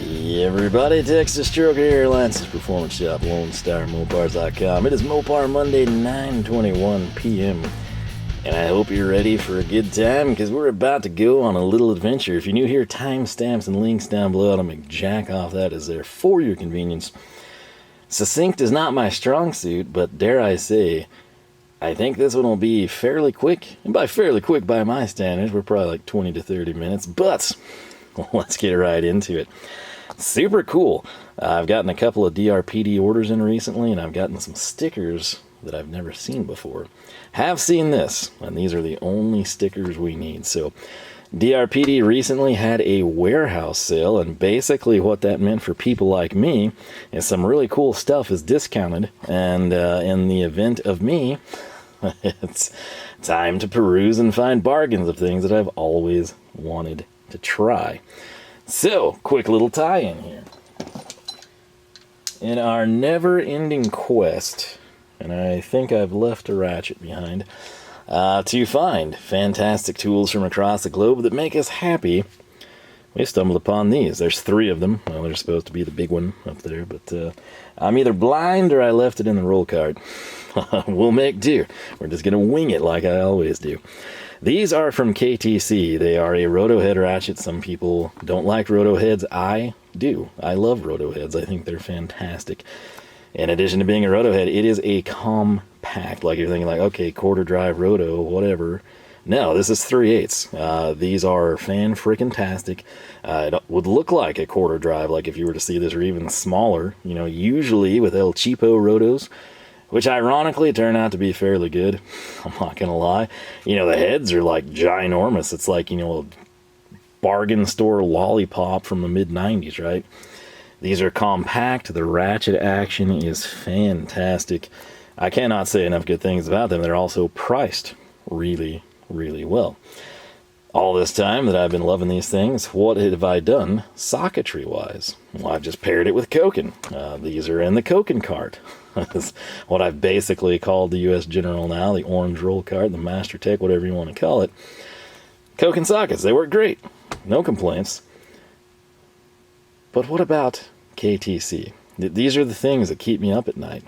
Hey everybody, Texas Stroker here, Lance's Performance Shop, LoneStarMopars.com. It is Mopar Monday, 9:21 p.m. And I hope you're ready for a good time, because we're about to go on a little adventure. If you're new here, timestamps and links down below. I don't make jack off that is there for your convenience. Succinct is not my strong suit, but dare I say, I think this one will be fairly quick. And by fairly quick, by my standards, we're probably like 20 to 30 minutes. But let's get right into it. Super cool. I've gotten a couple of DRPD orders in recently, and I've gotten some stickers that I've never seen before. Have seen this, and these are the only stickers we need. So DRPD recently had a warehouse sale, and basically what that meant for people like me is some really cool stuff is discounted, and in the event of me, it's time to peruse and find bargains of things that I've always wanted to try. So, quick little tie-in here. In our never-ending quest, and I think I've left a ratchet behind, to find fantastic tools from across the globe that make us happy, we stumbled upon these. There's 3 of them. Well, they're supposed to be the big one up there, but I'm either blind or I left it in the roll cart. We'll make do. We're just going to wing it like I always do. These are from KTC. They are a roto head ratchet. Some people don't like roto heads. I do. I love roto heads. I think they're fantastic. In addition to being a roto head, it is a compact. Like you're thinking like, okay, quarter drive roto, whatever. No, this is 3/8. These are fan-frickin-tastic. It would look like a quarter drive, like if you were to see this, or even smaller. You know, usually with El Cheapo rotos, which ironically turn out to be fairly good. I'm not gonna lie. You know, the heads are like ginormous. It's like, you know, a bargain store lollipop from the mid-90s, right? These are compact. The ratchet action is fantastic. I cannot say enough good things about them. They're also priced really, really well. All this time that I've been loving these things, what have I done socketry-wise? Well, I've just paired it with Koken. These are in the Koken cart. That's what I've basically called the U.S. General now, the orange roll cart, the Master Tech, whatever you want to call it. Koken sockets, they work great. No complaints. But what about KTC? These are the things that keep me up at night.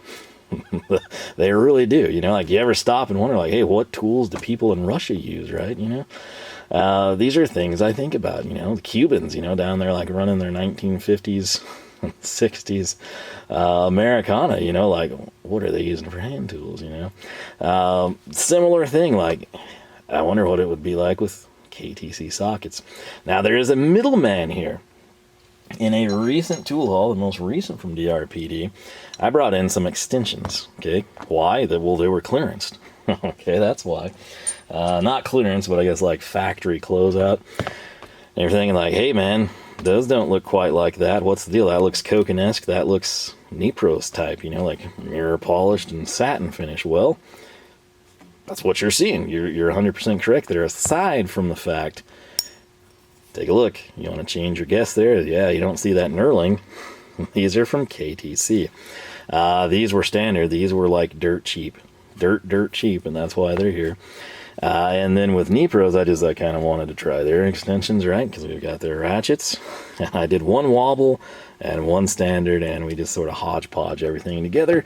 They really do. You know, like you ever stop and wonder, like, hey, what tools do people in Russia use, right? You know, these are things I think about. You know, the Cubans, you know, down there like running their 1950s, 60s Americana. You know, like what are they using for hand tools? You know, similar thing. Like, I wonder what it would be like with KTC sockets. Now there is a middleman here. In a recent tool haul, the most recent from DRPD, I brought in some extensions. Okay, why? Well, they were clearanced. Okay, that's why. Not clearance, but I guess like factory closeout. And you're thinking like, hey man, those don't look quite like that. What's the deal? That looks Koken-esque. That looks Nepros type, you know, like mirror polished and satin finish. Well, that's what you're seeing. You're 100% correct there. Aside from the fact, take a look. You want to change your guess there? Yeah, you don't see that knurling. These are from KTC. These were standard. These were like dirt cheap. Dirt cheap, and that's why they're here. And then with Nepros, I kind of wanted to try their extensions, right? Because we've got their ratchets. And I did one wobble and one standard, and we just sort of hodgepodge everything together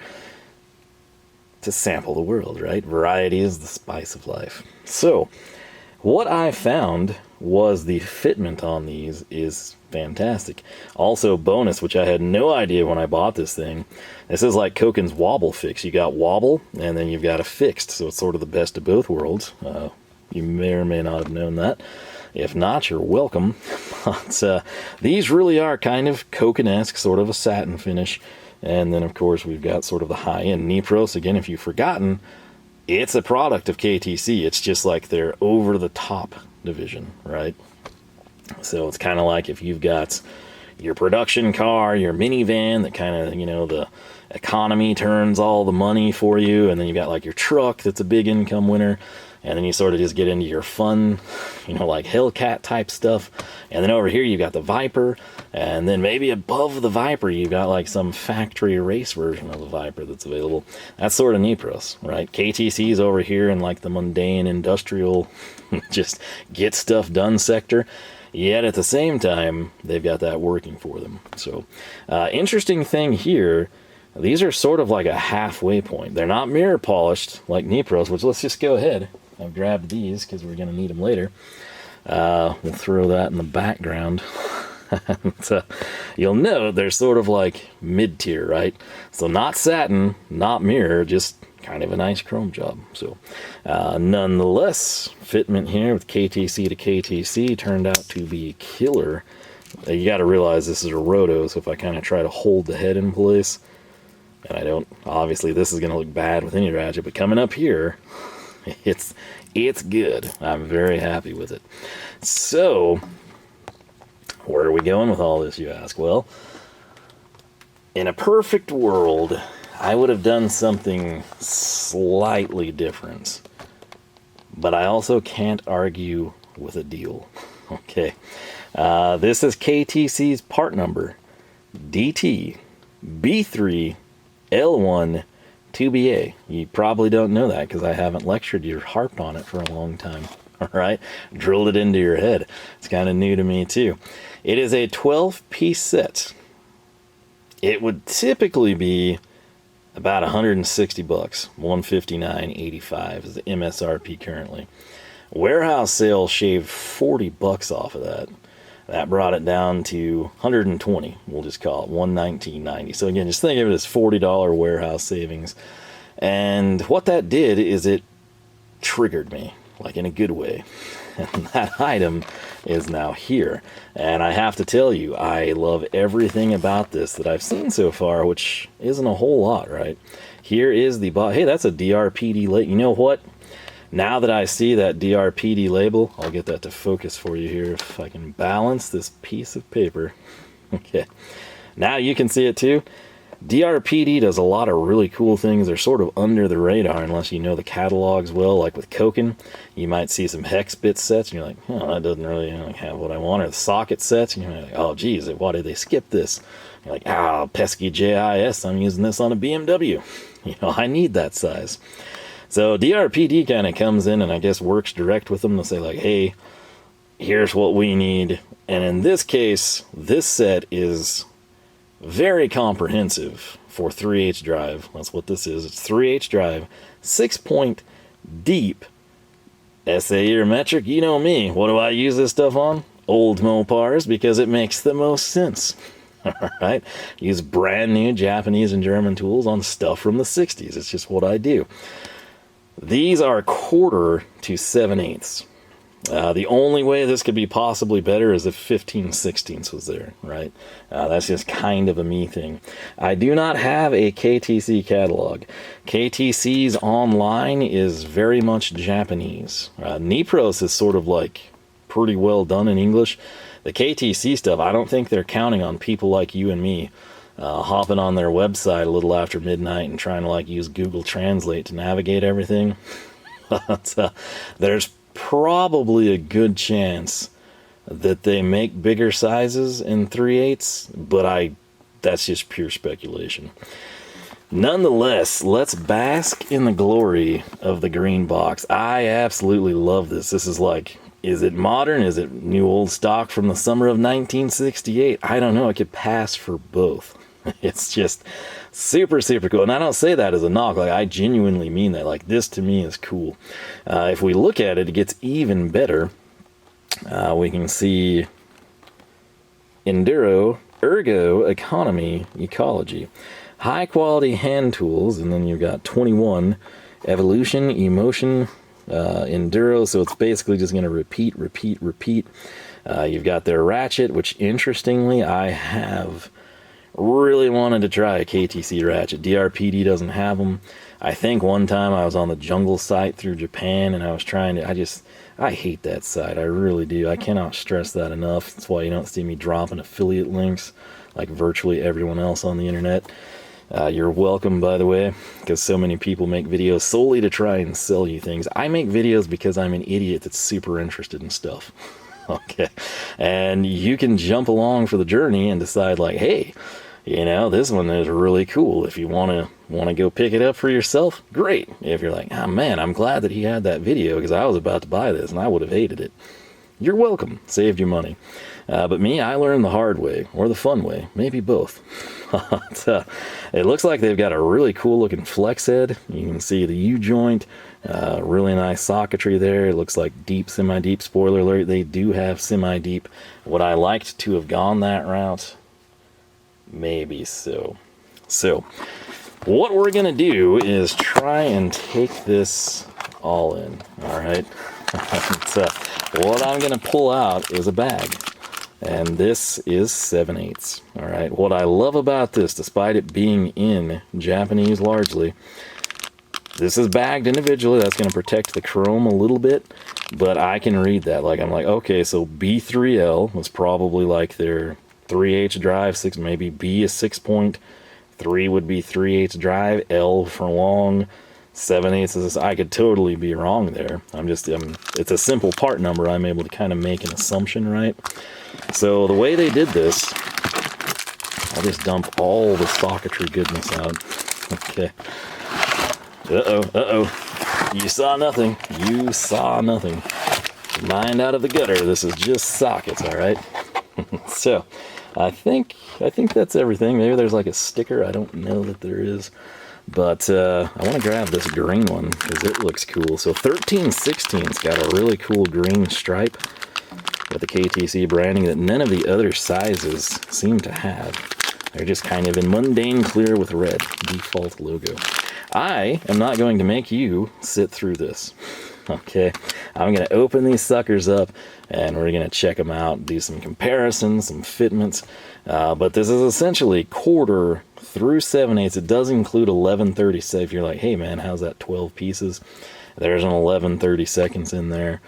to sample the world, right? Variety is the spice of life. So, what I found was the fitment on these is fantastic. Also, bonus, which I had no idea when I bought this thing, this is like Koken's wobble fix. You got wobble, and then you've got a fixed, so it's sort of the best of both worlds. You may or may not have known that. If not, you're welcome. But these really are kind of Koken-esque, sort of a satin finish. And then, of course, we've got sort of the high-end Nepros. Again, if you've forgotten, it's a product of KTC. It's just like their over-the-top division, right? So it's kind of like if you've got your production car, your minivan that kind of, you know, the economy turns all the money for you, and then you've got like your truck that's a big income winner, and then you sort of just get into your fun, you know, like Hellcat type stuff. And then over here you've got the Viper, and then maybe above the Viper you've got like some factory race version of the Viper that's available. That's sort of Nepros, right? KTC's over here in like the mundane industrial just get stuff done sector. yet at the same time, they've got that working for them. So, interesting thing here, these are sort of like a halfway point. They're not mirror polished like Nepros, which let's just go ahead. I've grabbed these because we're going to need them later. We'll throw that in the background. And, you'll note they're sort of like mid-tier, right? So not satin, not mirror, just kind of a nice chrome job. So nonetheless, fitment here with KTC to KTC turned out to be killer. You got to realize this is a roto, so if I kind of try to hold the head in place, and I don't, obviously this is going to look bad with any ratchet, but coming up here, it's good. I'm very happy with it. So where are we going with all this, you ask? Well, in a perfect world, I would have done something slightly different, but I also can't argue with a deal. Okay, this is KTC's part number DT B3L1 2BA. You probably don't know that because I haven't lectured you or harped on it for a long time. All right, drilled it into your head. It's kind of new to me too. It is a 12-piece set. It would typically be about 160 bucks, 159.85 is the MSRP currently. Warehouse Sale shaved 40 bucks off of that. That brought it down to 120. We'll just call it 119.90. So again, just think of it as $40 warehouse savings. And what that did is it triggered me, like in a good way. And that item is now here. And I have to tell you, I love everything about this that I've seen so far, which isn't a whole lot, right? Here is the box. Hey, that's a DRPD label. You know what? Now that I see that DRPD label, I'll get that to focus for you here if I can balance this piece of paper. Okay. Now you can see it too. DRPD does a lot of really cool things. They're sort of under the radar unless you know the catalogs well. Like with Koken, you might see some hex bit sets and you're like, oh, that doesn't really have what I want. Or the socket sets and you're like, oh geez, why did they skip this? You're like, pesky JIS, I'm using this on a BMW. You know, I need that size. So DRPD kind of comes in and I guess works direct with them to say like, hey, here's what we need. And in this case, this set is very comprehensive for 3/8 drive. That's what this is. It's 3/8 drive, 6-point deep SA or metric. You know me. What do I use this stuff on? Old Mopars, because it makes the most sense. All right. Use brand new Japanese and German tools on stuff from the 60s. It's just what I do. These are 1/4 to 7/8. The only way this could be possibly better is if 15/16 was there, right? That's just kind of a me thing. I do not have a KTC catalog. KTC's online is very much Japanese. Nepros is sort of like pretty well done in English. The KTC stuff, I don't think they're counting on people like you and me hopping on their website a little after midnight and trying to like use Google Translate to navigate everything. But there's probably a good chance that they make bigger sizes in 3/8, but that's just pure speculation. Nonetheless, let's bask in the glory of the green box. I absolutely love this. This is like, is it modern? Is it new old stock from the summer of 1968? I don't know. It could pass for both. It's just super, super cool. And I don't say that as a knock. Like, I genuinely mean that. Like, this to me is cool. If we look at it, it gets even better. We can see Enduro, Ergo, Economy, Ecology. High quality hand tools. And then you've got 21, Evolution, Emotion, Enduro. So it's basically just going to repeat. You've got their Ratchet, which interestingly, I have really wanted to try a KTC Ratchet. DRPD doesn't have them. I think one time I was on the Jungle site through Japan and I was trying to, I hate that site. I really do. I cannot stress that enough. That's why you don't see me dropping affiliate links like virtually everyone else on the internet. You're welcome, by the way, because so many people make videos solely to try and sell you things. I make videos because I'm an idiot that's super interested in stuff. Okay, and you can jump along for the journey and decide like, hey, you know, this one is really cool. If you want to go pick it up for yourself, great. If you're like, oh man, I'm glad that he had that video because I was about to buy this and I would have hated it. you're welcome. Saved you money. But me, I learned the hard way, or the fun way, maybe both. It looks like they've got a really cool looking flex head. You can see the U-joint, really nice socketry there. It looks like deep, semi-deep. Spoiler alert, they do have semi-deep. Would I liked to have gone that route? Maybe so. So, what we're going to do is try and take this all in, all right? So, what I'm going to pull out is a bag. And this is 7/8. All right. What I love about this, despite it being in Japanese largely, this is bagged individually. That's going to protect the chrome a little bit, but I can read that. Like, I'm like, okay, so B3L was probably like their 3/8 drive, maybe B is 6.3 would be 3/8 drive, L for long, 7/8 is this. I could totally be wrong there. It's a simple part number. I'm able to kind of make an assumption, right? So the way they did this, I'll just dump all the socketry goodness out. Okay. Uh-oh. You saw nothing. You saw nothing. Mind out of the gutter. This is just sockets, all right? So, I think that's everything. Maybe there's like a sticker. I don't know that there is. But I want to grab this green one because it looks cool. So 13/16's got a really cool green stripe with the KTC branding that none of the other sizes seem to have. They're just kind of in mundane clear with red, default logo. I am not going to make you sit through this. Okay, I'm going to open these suckers up and we're going to check them out, do some comparisons, some fitments. But this is essentially quarter through 7/8. It does include 11/30. If you're like, hey man, how's that 12 pieces? There's an 11/32 in there.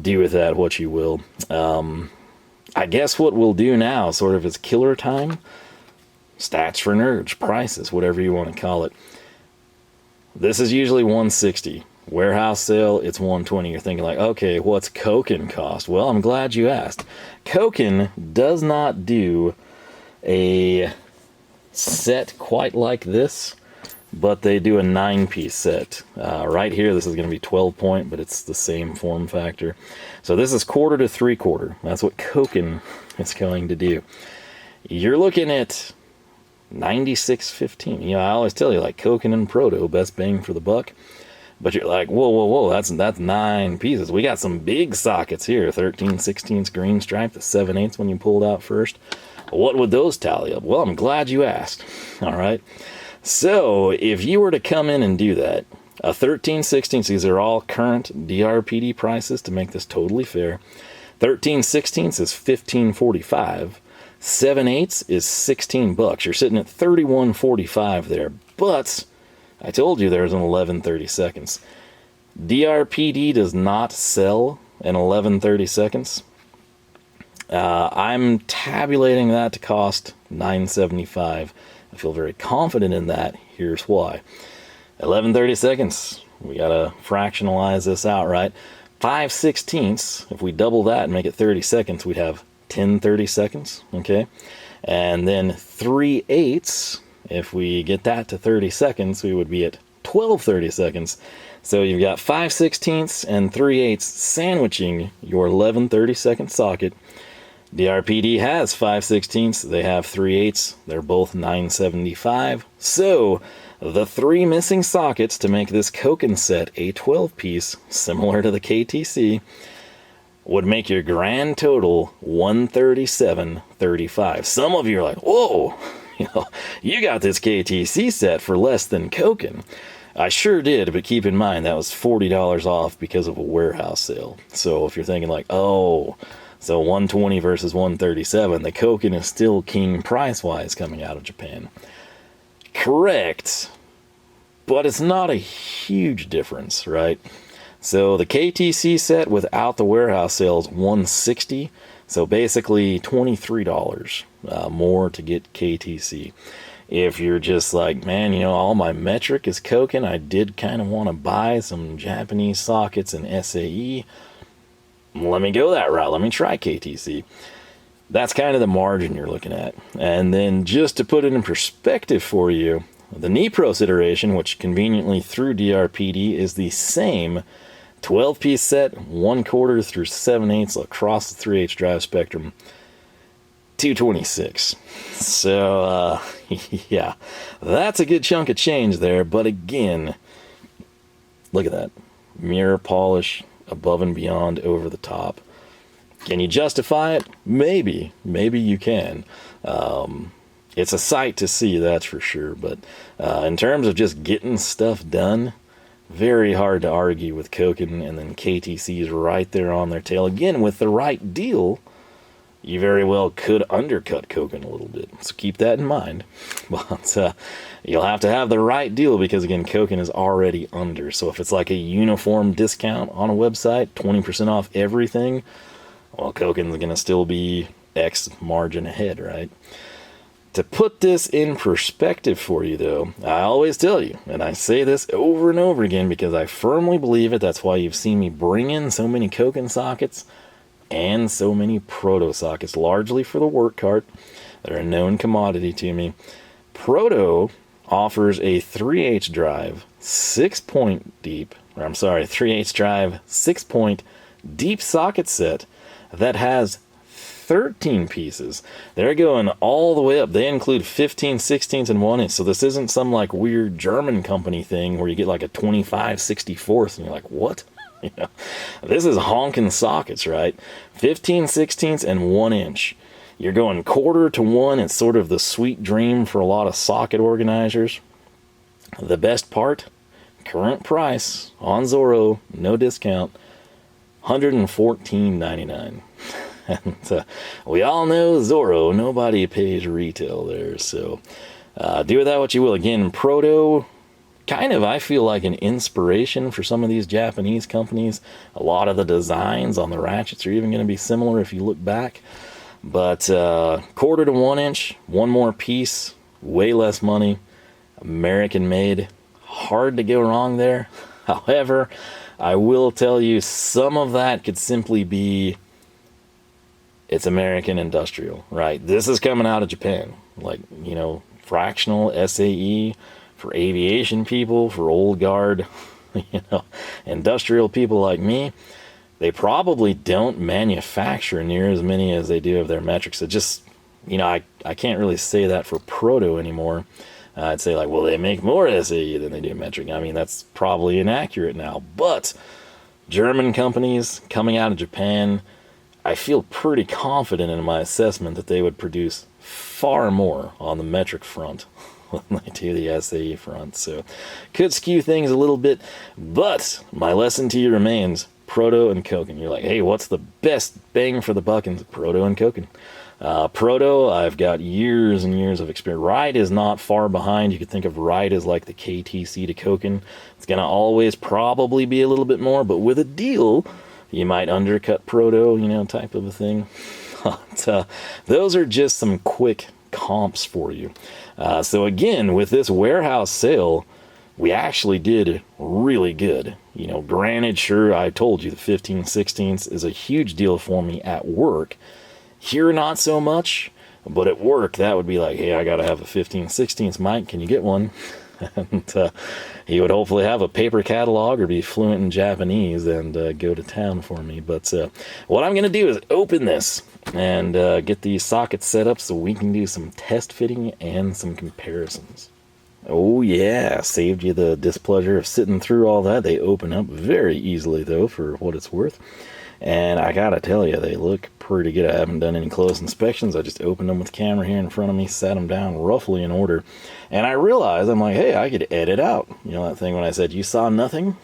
Do with that what you will. I guess what we'll do now, sort of is killer time. Stats for nerds, prices, whatever you want to call it. This is usually $160. Warehouse sale, it's $120. You're thinking like, okay, what's Koken cost? Well, I'm glad you asked. Koken does not do a set quite like this, but they do a 9-piece set. Right here, this is going to be 12 point, but it's the same form factor. So this is 1/4 to 3/4. That's what Koken is going to do. You're looking at $96.15. You know, I always tell you, like, Koken and Proto, best bang for the buck. But you're like, whoa, that's 9 pieces. We got some big sockets here. 13/16 green stripe, the 7/8 when you pulled out first. What would those tally up? Well, I'm glad you asked. All right. So if you were to come in and do that, a 13/16, these are all current DRPD prices to make this totally fair. 13/16 is $15.45. 7/8 is $16. You're sitting at $31.45 there. But I told you there's an 11/32. DRPD does not sell an 11/32. I'm tabulating that to cost $9.75. I feel very confident in that. Here's why. 11/32. We gotta fractionalize this out, right? 5/16. If we double that and make it 30 seconds, we'd have 10/32. Okay, and then 3/8. If we get that to 30 seconds, we would be at 12/32. So you've got 5/16 and 3/8 sandwiching your 11/32 socket. DRPD has 5/16. They have 3/8. They're both $9.75. So the 3 missing sockets to make this Koken set a 12-piece, similar to the KTC, would make your grand total $137.35. Some of you are like, whoa, you got this KTC set for less than Koken. I sure did, but keep in mind that was $40 off because of a warehouse sale. So if you're thinking like, oh, so 120 versus 137, the Koken is still king price-wise coming out of Japan. Correct, but it's not a huge difference, right? So the KTC set without the warehouse sale is $160, so basically $23 more to get KTC. If you're just like, man, all my metric is Koken, I did kind of want to buy some Japanese sockets and SAE, let me go that route. Let me try KTC. That's kind of the margin you're looking at. And then just to put it in perspective for you, the Nepros iteration, which conveniently through DRPD is the same 12-piece set, 1/4 through 7/8 across the 3/8 drive spectrum, $226. So, yeah, that's a good chunk of change there. But again, look at that. Mirror polish, above and beyond, over the top. Can you justify it? Maybe. Maybe you can. It's a sight to see, that's for sure. But in terms of just getting stuff done, very hard to argue with Koken, and then KTC is right there on their tail. Again, with the right deal, you very well could undercut Koken a little bit. So keep that in mind. But you'll have to have the right deal because, again, Koken is already under. So if it's like a uniform discount on a website, 20% off everything, well, Koken's going to still be X margin ahead, right? To put this in perspective for you, though, I always tell you, and I say this over and over again because I firmly believe it. That's why you've seen me bring in so many Koken sockets and so many Proto sockets, largely for the work cart. They're a known commodity to me. Proto offers a 3/8 drive, 6-point deep, or I'm sorry, 3/8 drive, 6-point deep socket set that has 13 pieces. They're going all the way up. They include 15, 16s, and 1/8. So this isn't some like weird German company thing where you get like a 25, 64th, and you're like, what? You know, this is honking sockets, right? 15, 16ths, and 1-inch. You're going 1/4 to 1. It's sort of the sweet dream for a lot of socket organizers. The best part, current price on Zorro, no discount, $114.99. And we all know Zorro, nobody pays retail there. So do with that what you will. Again, Proto, kind of, I feel like an inspiration for some of these Japanese companies. A lot of the designs on the ratchets are even going to be similar if you look back. But 1/4 to 1-inch, one more piece, way less money, American made. Hard to go wrong there. However, I will tell you, some of that could simply be it's American industrial, right? This is coming out of Japan. Like, you know, fractional SAE for aviation people, for old guard, you know, industrial people like me. They probably don't manufacture near as many as they do of their metrics. So just, you know, I can't really say that for Proto anymore. I'd say like, well, they make more SAE than they do metric. I mean, that's probably inaccurate now. But German companies coming out of Japan, I feel pretty confident in my assessment that they would produce far more on the metric front than they do the SAE front. So could skew things a little bit, but my lesson to you remains Proto and Koken. You're like, hey, what's the best bang for the buck in Proto and Koken? Proto, I've got years and years of experience. Ride is not far behind. You could think of Ride as like the KTC to Koken. It's going to always probably be a little bit more, but with a deal, you might undercut Proto, you know, type of a thing. But, those are just some quick comps for you. So again, with this warehouse sale, we actually did really good. You know, granted, sure, I told you the 15 16ths is a huge deal for me at work. Here, not so much, but at work, that would be like, hey, I got to have a 15 16ths, Mike, can you get one? And he would hopefully have a paper catalog or be fluent in Japanese and go to town for me. But what I'm going to do is open this and get these sockets set up so we can do some test fitting and some comparisons. Oh yeah, saved you the displeasure of sitting through all that. They open up very easily, though, for what it's worth. And I gotta tell you, they look pretty good. I haven't done any close inspections. I just opened them with the camera here in front of me, sat them down roughly in order. And I realized, I'm like, hey, I could edit out. You know that thing when I said, you saw nothing?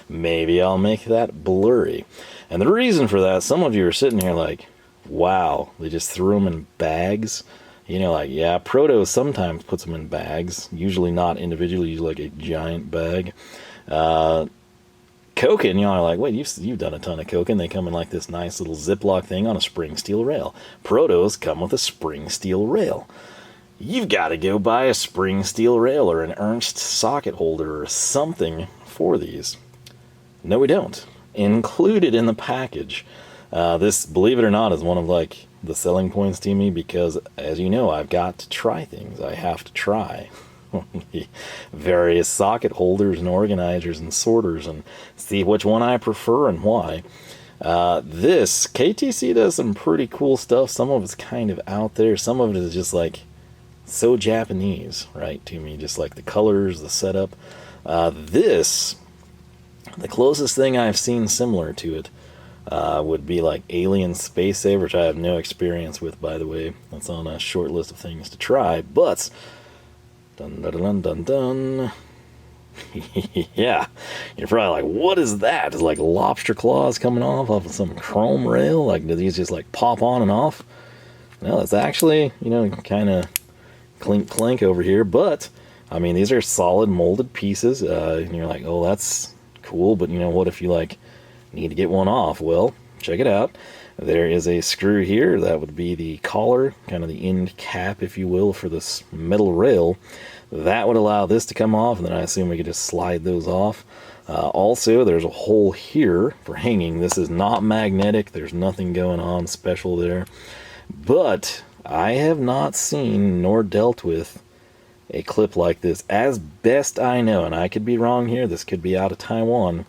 Maybe I'll make that blurry. And the reason for that, some of you are sitting here like, wow, they just threw them in bags. You know, like, yeah, Proto sometimes puts them in bags. Usually not individually, usually like a giant bag. Koken, you know, like, wait, you've done a ton of Koken. They come in like this nice little Ziploc thing on a spring steel rail. Protos come with a spring steel rail. You've got to go buy a spring steel rail or an Ernst socket holder or something for these. No, we don't. Included in the package. This, believe it or not, is one of like the selling points to me because, as you know, I've got to try things. I have to try the various socket holders and organizers and sorters and see which one I prefer and why. This KTC does some pretty cool stuff. Some of it's kind of out there. Some of it is just like so Japanese, right, to me. Just like the colors, the setup. This, the closest thing I've seen similar to it would be like Alien Space Saver, which I have no experience with, by the way. That's on a short list of things to try. But, dun dun dun dun dun. Yeah, you're probably like, what is that? Is like lobster claws coming off of some chrome rail? Like, do these just like pop on and off? No, it's actually, you know, kind of clink clink over here. But, I mean, these are solid molded pieces. And you're like, oh, that's cool. But, you know, what if you like need to get one off? Well, check it out. There is a screw here. That would be the collar, kind of the end cap, if you will, for this metal rail. That would allow this to come off, and then I assume we could just slide those off. Also, there's a hole here for hanging. This is not magnetic. There's nothing going on special there. But I have not seen nor dealt with a clip like this, as best I know, and I could be wrong here. This could be out of Taiwan.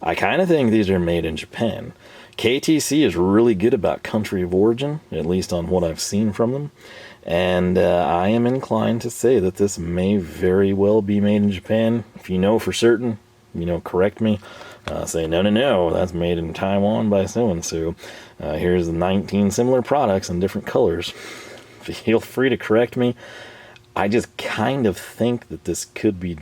I kind of think these are made in Japan. KTC is really good about country of origin, at least on what I've seen from them. And I am inclined to say that this may very well be made in Japan. If you know for certain, you know, correct me. Say, no, that's made in Taiwan by so-and-so. Here's the 19 similar products in different colors. Feel free to correct me. I just kind of think that this could be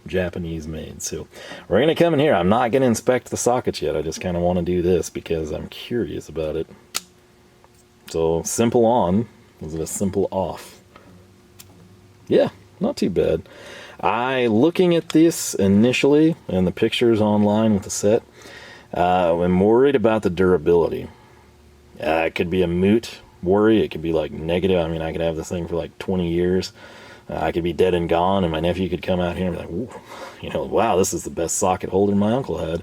Japanese made. So we're going to come in here. I'm not going to inspect the sockets yet. I just kind of want to do this because I'm curious about it. So simple on. Was it a simple off? Yeah, not too bad. Looking at this initially and the pictures online with the set, I'm worried about the durability. It could be a moot worry. It could be like negative. I mean, I could have this thing for like 20 years. I could be dead and gone, and my nephew could come out here and be like, ooh, you know, wow, this is the best socket holder my uncle had.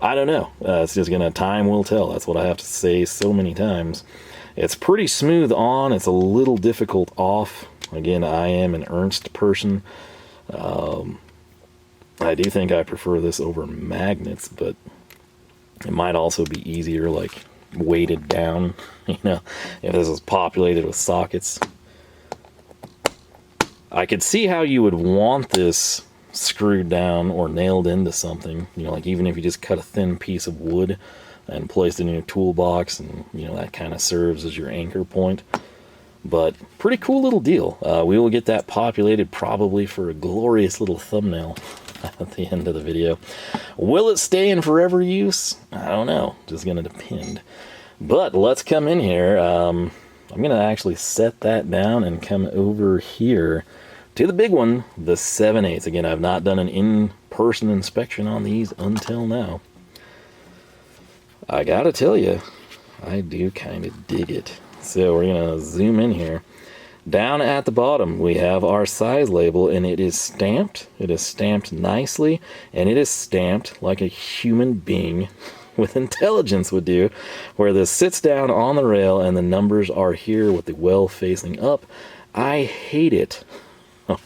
I don't know. It's just time will tell. That's what I have to say so many times. It's pretty smooth on. It's a little difficult off. Again, I am an Ernst person. I do think I prefer this over magnets, but it might also be easier, like, weighted down, you know, if this is populated with sockets. I could see how you would want this screwed down or nailed into something, you know, like even if you just cut a thin piece of wood and placed it in your toolbox, and, you know, that kind of serves as your anchor point. But pretty cool little deal. We will get that populated probably for a glorious little thumbnail at the end of the video. Will it stay in forever use? I don't know. Just going to depend. But let's come in here. I'm going to actually set that down and come over here to the big one, the 7/8. Again, I've not done an in-person inspection on these until now. I gotta tell you, I do kind of dig it. So we're gonna zoom in here. Down at the bottom, we have our size label, and it is stamped. It is stamped nicely, and it is stamped like a human being with intelligence would do, where this sits down on the rail and the numbers are here with the well facing up. I hate it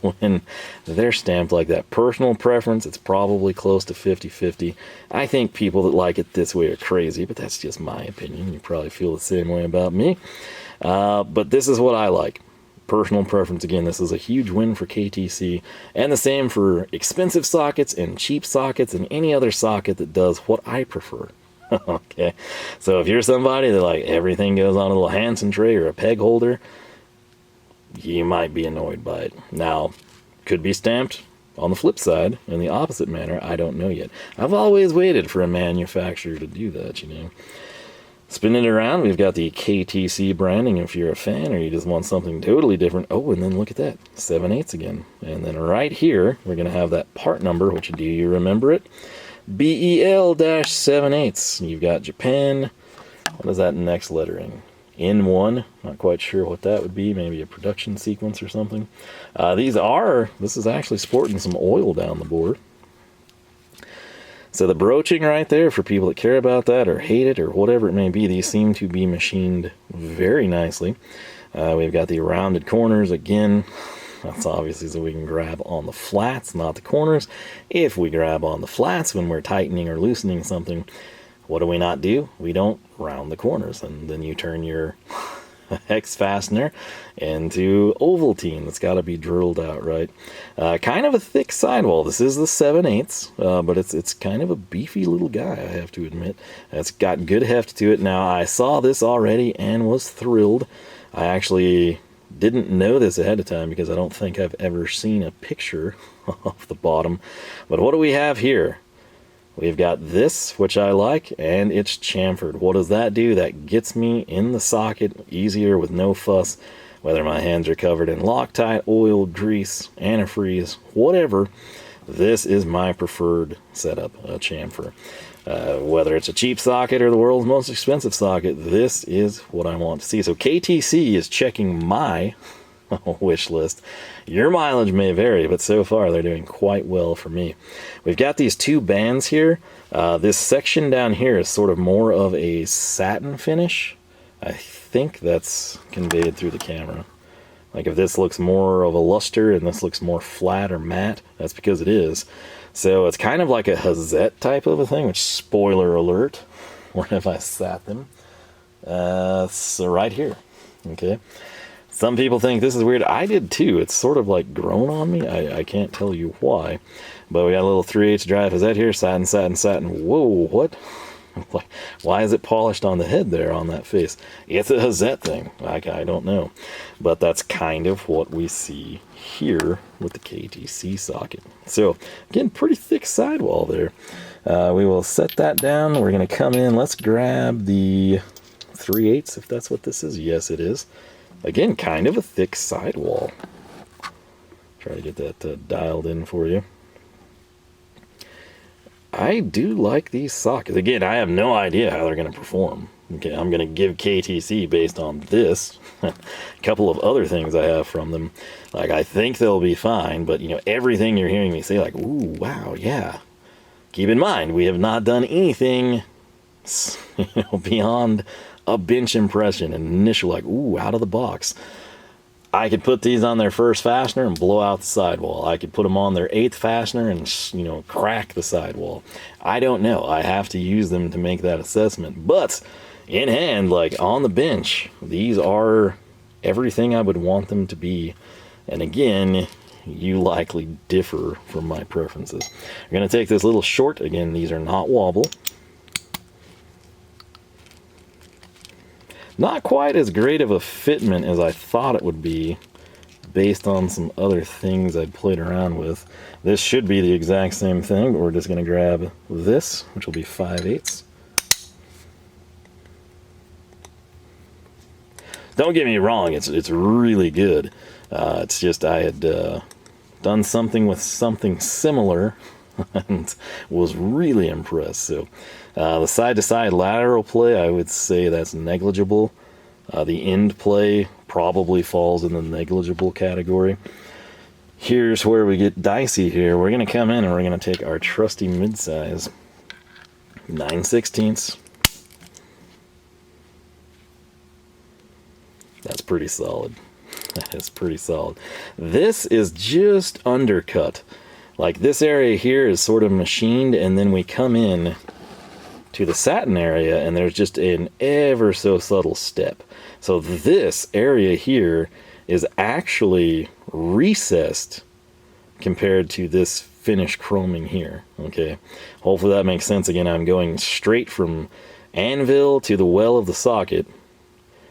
when they're stamped like that. Personal preference, it's probably close to 50-50. I think people that like it this way are crazy, but that's just my opinion. You probably feel the same way about me. But this is what I like. Personal preference. Again, this is a huge win for KTC, and the same for expensive sockets and cheap sockets and any other socket that does what I prefer. Okay, so if you're somebody that like everything goes on a little Hansen tray or a peg holder, you might be annoyed by it. Now, could be stamped on the flip side in the opposite manner. I don't know yet. I've always waited for a manufacturer to do that, you know. Spinning it around, we've got the KTC branding if you're a fan or you just want something totally different. Oh, and then look at that, 7/8 again. And then right here, we're going to have that part number, which, do you remember it? BEL-7/8. You've got Japan. What is that next lettering? N1. Not quite sure what that would be. Maybe a production sequence or something. This is actually sporting some oil down the board. So the broaching right there, for people that care about that or hate it or whatever it may be, these seem to be machined very nicely. We've got the rounded corners again. That's obviously so we can grab on the flats, not the corners. If we grab on the flats when we're tightening or loosening something, what do we not do? We don't round the corners, and then you turn your hex fastener into Ovaltine that's got to be drilled out, right? Kind of a thick sidewall. This is the 7/8, but it's kind of a beefy little guy, I have to admit. It's got good heft to it. Now, I saw this already and was thrilled. I actually didn't know this ahead of time because I don't think I've ever seen a picture of the bottom. But what do we have here? We've got this, which I like, and it's chamfered. What does that do? That gets me in the socket easier with no fuss, whether my hands are covered in Loctite, oil, grease, antifreeze, whatever. This is my preferred setup, a chamfer. Whether it's a cheap socket or the world's most expensive socket, this is what I want to see. So KTC is checking my wish list. Your mileage may vary, but so far they're doing quite well for me. We've got these two bands here. This section down here is sort of more of a satin finish. I think that's conveyed through the camera. Like if this looks more of a luster and this looks more flat or matte, that's because it is. So it's kind of like a Hazet type of a thing, which, spoiler alert, where have I sat them? So right here, okay? Some people think this is weird. I did too. It's sort of like grown on me. I can't tell you why. But we got a little 3/8 drive. Is that here? Satin, satin, satin. Whoa, what? Like, why is it polished on the head there on that face? It's a Hazet thing. I don't know. But that's kind of what we see here with the KTC socket. So, again, pretty thick sidewall there. We will set that down. We're going to come in. Let's grab the 3/8 if that's what this is. Yes, it is. Again, kind of a thick sidewall. Try to get that dialed in for you. I do like these sockets. Again, I have no idea how they're going to perform. Okay, I'm going to give KTC based on this. A couple of other things I have from them. Like, I think they'll be fine, but, you know, everything you're hearing me say, like, ooh, wow, yeah. Keep in mind, we have not done anything, you know, beyond a bench impression, an initial, like, ooh, out of the box. I could put these on their first fastener and blow out the sidewall. I could put them on their 8th fastener and, you know, crack the sidewall. I don't know. I have to use them to make that assessment. But in hand, like on the bench, these are everything I would want them to be. And again, you likely differ from my preferences. I'm going to take this little short. Again, these are not wobble. Not quite as great of a fitment as I thought it would be based on some other things I'd played around with. This should be the exact same thing, but we're just going to grab this, which will be 5/8. Don't get me wrong, it's really good. It's just I had done something with something similar and was really impressed. So the side-to-side lateral play, I would say that's negligible. The end play probably falls in the negligible category. Here's where we get dicey here. We're going to come in and we're going to take our trusty mid-size 9/16. That's pretty solid. That is pretty solid. This is just undercut. Like, this area here is sort of machined, and then we come in to the satin area, and there's just an ever so subtle step. So this area here is actually recessed compared to this finished chroming here. Okay, hopefully that makes sense. Again, I'm going straight from anvil to the well of the socket.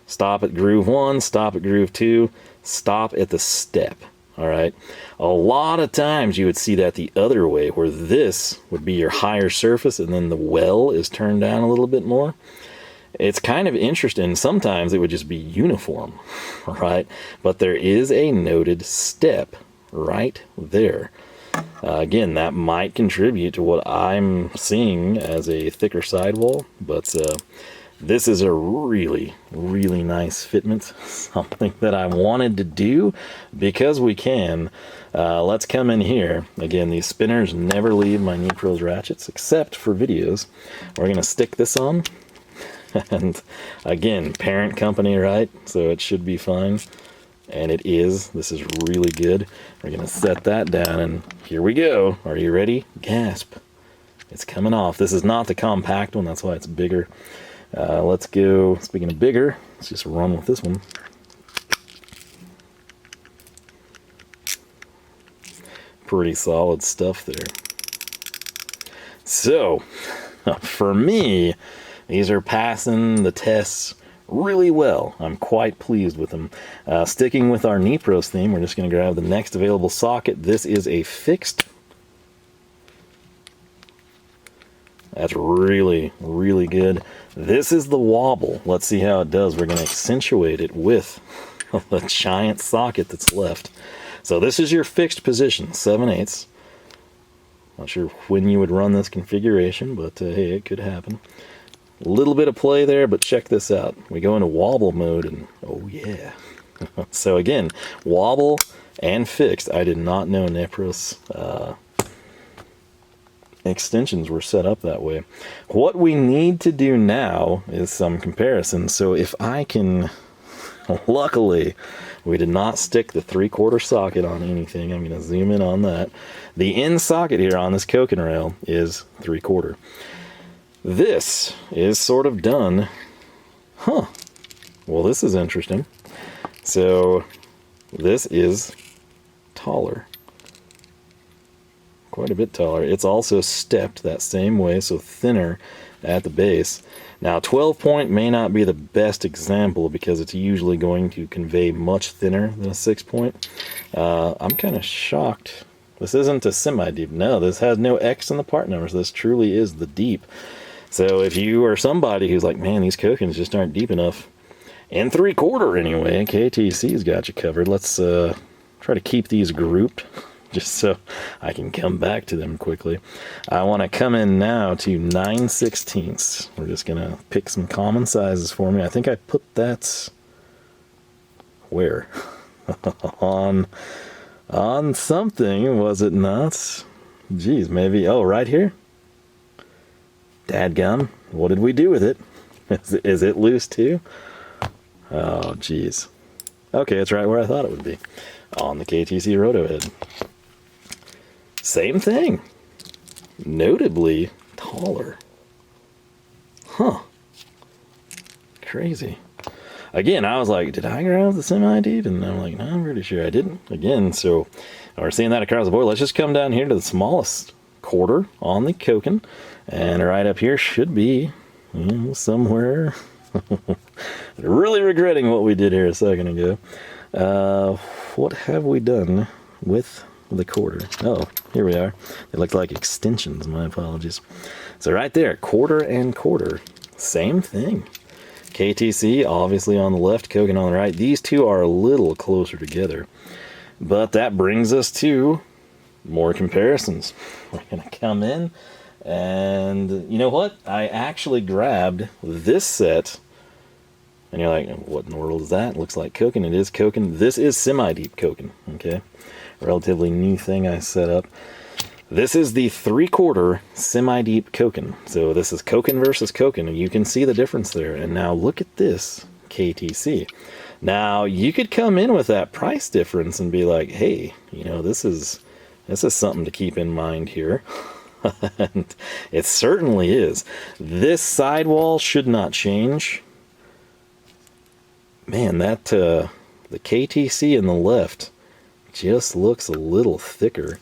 Stop at groove 1, stop at groove 2, stop at the step. All right. A lot of times you would see that the other way, where this would be your higher surface and then the well is turned down a little bit more. It's kind of interesting. Sometimes it would just be uniform, right? But there is a noted step right there. Again, that might contribute to what I'm seeing as a thicker sidewall, but this is a really, really nice fitment, something that I wanted to do because we can. Let's come in here. Again, these spinners never leave my Nepros Ratchets except for videos. We're going to stick this on. And again, parent company, right? So it should be fine. And it is. This is really good. We're going to set that down, and here we go. Are you ready? Gasp. It's coming off. This is not the compact one, that's why it's bigger. Let's go, speaking of bigger, let's just run with this one. Pretty solid stuff there. So, for me, these are passing the tests really well. I'm quite pleased with them. Sticking with our Nepros theme, we're just going to grab the next available socket. This is a fixed. That's really, really good. This is the wobble. Let's see how it does. We're going to accentuate it with the giant socket that's left. So this is your fixed position, 7/8. Not sure when you would run this configuration, but hey, it could happen. A little bit of play there, but check this out. We go into wobble mode, and oh yeah. So again, wobble and fixed. I did not know Nepros extensions were set up that way. What we need to do now is some comparisons. So if I can, luckily, we did not stick the 3/4 socket on anything. I'm going to zoom in on that. The end socket here on this Koken rail is 3/4. This is sort of done. Huh. Well, this is interesting. So this is taller. Quite a bit taller. It's also stepped that same way, so thinner at the base. Now 12 point may not be the best example because it's usually going to convey much thinner than a 6 point. I'm kind of shocked. This isn't a semi-deep. No, this has no X in the part numbers. This truly is the deep. So if you are somebody who's like, man, these Kokens just aren't deep enough, and 3/4 anyway, KTC's got you covered. Let's try to keep these grouped just so I can come back to them quickly. I want to come in now to 9/16. We're just going to pick some common sizes for me. I think I put that where? on something, was it not? Geez, maybe. Oh, right here? Dadgum. What did we do with it? Is it loose too? Oh, geez. Okay, it's right where I thought it would be. On the KTC Roto head. Same thing. Notably taller. Huh. Crazy. Again, I was like, did I grab the semi-deep? And I'm like, no, I'm pretty sure I didn't. Again, so we're seeing that across the board. Let's just come down here to the smallest quarter on the Koken. And right up here should be, you know, somewhere. Really regretting what we did here a second ago. What have we done with the quarter? Oh, here we are. They look like extensions. My apologies. So right there, quarter and quarter. Same thing. KTC, obviously on the left, Koken on the right. These two are a little closer together. But that brings us to more comparisons. We're going to come in. And you know what? I actually grabbed this set. And you're like, what in the world is that? It looks like Koken. It is Koken. This is semi-deep Koken. Okay. Relatively new thing I set up. This is the 3/4 semi-deep Koken. So this is Koken versus Koken. And you can see the difference there. And now look at this KTC. Now you could come in with that price difference and be like, hey, you know, this is something to keep in mind here. And it certainly is. This sidewall should not change. Man, that the KTC in the left just looks a little thicker.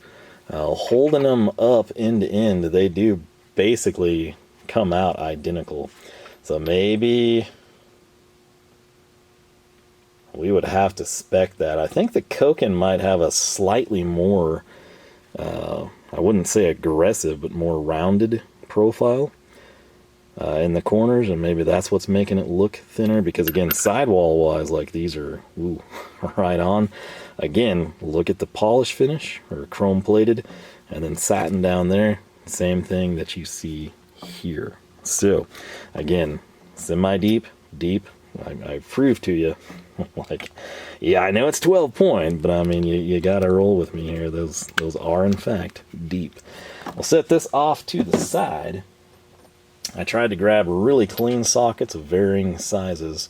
Holding them up end to end, they do basically come out identical. So maybe we would have to spec that. I think the Koken might have a slightly more I wouldn't say aggressive, but more rounded profile in the corners, and maybe that's what's making it look thinner, because again, sidewall wise, like these are right on. Again, look at the polish finish, or chrome plated, and then satin down there, same thing that you see here. So again, semi-deep, deep, I proved to you, like, yeah, I know it's 12 point, but I mean, you gotta roll with me here. Those are in fact deep. We'll set this off to the side. I tried to grab really clean sockets of varying sizes.